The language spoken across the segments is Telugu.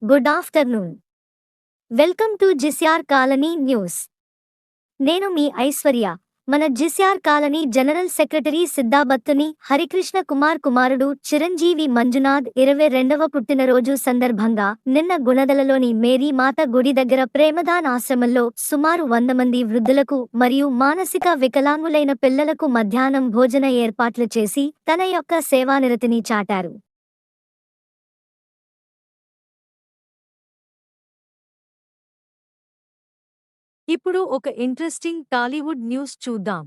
Good afternoon. వెల్కమ్ టు జిస్యార్ కాలనీ న్యూస్. నేను మీ ఐశ్వర్య. మన జిస్యార్ colony general secretary Siddhabattuni Harikrishna Kumar కుమారుడు చిరంజీవి మంజునాథ్ 22వ పుట్టినరోజు సందర్భంగా నిన్న గుణదలలోని మేరీ మాత గుడి దగ్గర ప్రేమదాన్ ఆశ్రమంలో సుమారు 100 మంది వృద్ధులకు మరియు మానసిక వికలాంగులైన పిల్లలకు మధ్యాహ్నం భోజన ఏర్పాట్లు చేసి తన యొక్క సేవానిరతిని చాటారు. ఇప్పుడు ఒక ఇంట్రెస్టింగ్ టాలీవుడ్ న్యూస్ చూద్దాం.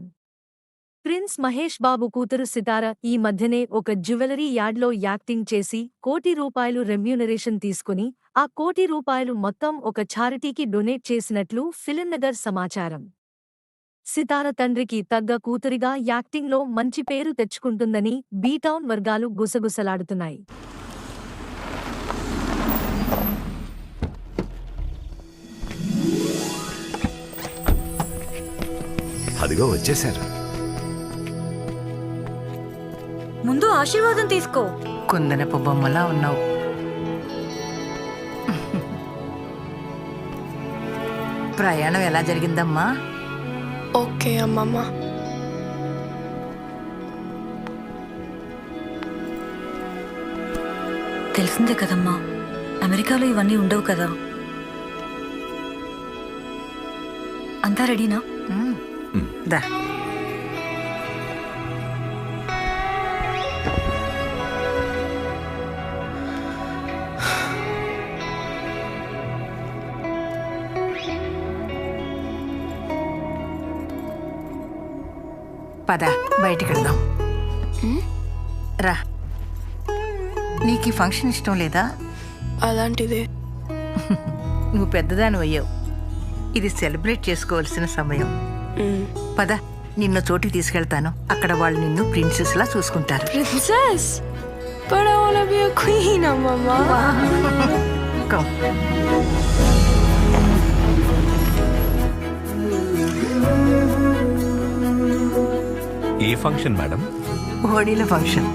ప్రిన్స్ మహేష్ బాబు కూతురు సితార ఈ మధ్యనే ఒక జ్యువెలరీ యార్డ్లో యాక్టింగ్ చేసి ₹1,00,00,000 రెమ్యూనరేషన్ తీసుకుని ఆ ₹1,00,00,000 మొత్తం ఒక ఛారిటీకి డొనేట్ చేసినట్లు ఫిలింనగర్ సమాచారం. సితార తండ్రికి తగ్గ కూతురిగా యాక్టింగ్లో మంచి పేరు తెచ్చుకుంటుందని బీటౌన్ వర్గాలు గుసగుసలాడుతున్నాయి. అదిగో వచ్చేశారు. ముందు ఆశీర్వాదం తీసుకో. కుందనపు బొమ్మలా ఉన్నావు. ప్రయాణం ఎలా జరిగిందమ్మా? ఓకే అమ్మమ్మ. తెలిసిందే కదమ్మా, అమెరికాలో ఇవన్నీ ఉండవు కదా. అంతా రెడీనా? దా. పద, బయటికి వెళ్దాం. రా. నీకు ఈ ఫంక్షన్ ఇష్టం లేదా? అలాంటిదే. నువ్వు పెద్దదాని అయ్యావు. ఇది సెలబ్రేట్ చేసుకోవాల్సిన సమయం. పద, నిన్ను చోటికి తీసుకెళ్తాను. అక్కడ వాళ్ళు నిన్ను ప్రిన్సెస్ లా చూసుకుంటారు. Princess? But I want to be a queen, Mama. Come. ఏ ఫంక్షన్ మేడం? హోడీల ఫంక్షన్.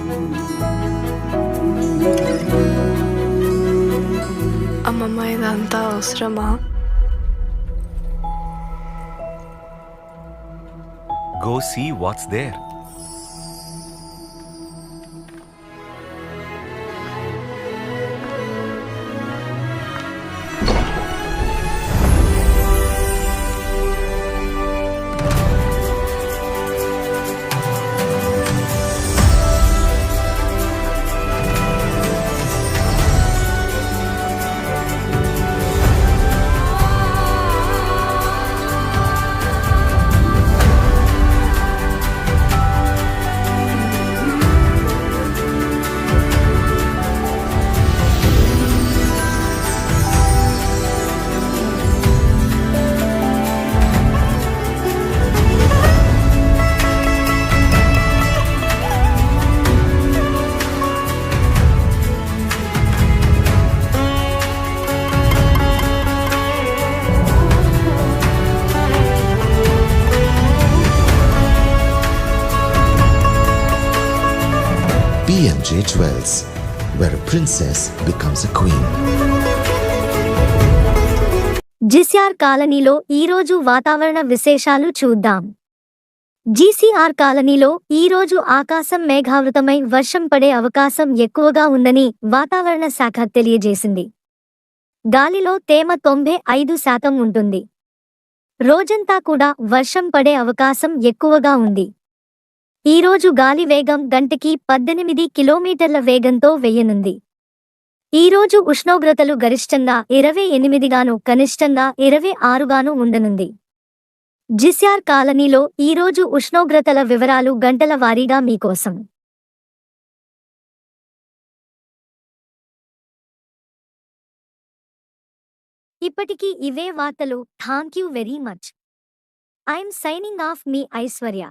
అమ్మమ్మ, ఇదంతా అవసరమా? Go see what's there. PMJ Jewels, where a princess becomes a queen. జిస్యార్ కాలనీలో ఈరోజు వాతావరణ విశేషాలు చూద్దాం. జీసీఆర్ కాలనీలో ఈరోజు ఆకాశం మేఘావృతమై వర్షం పడే అవకాశం ఎక్కువగా ఉందని వాతావరణ శాఖ తెలియజేసింది. గాలిలో తేమ 95% ఉంటుంది. రోజంతా కూడా వర్షం పడే అవకాశం ఎక్కువగా ఉంది. ఈరోజు గాలి వేగం గంటకి 18 కిలోమీటర్ల వేగంతో వెయ్యనుంది. ఈరోజు ఉష్ణోగ్రతలు గరిష్టంగా 28 గాను కనిష్టంగా 26 గాను ఉండనుంది. జిస్యార్ కాలనీలో ఈరోజు ఉష్ణోగ్రతల వివరాలు గంటల వారీగా మీకోసం. ఇప్పటికీ ఇవే వార్తలు. Thank you very much. I'm signing off me Aishwarya.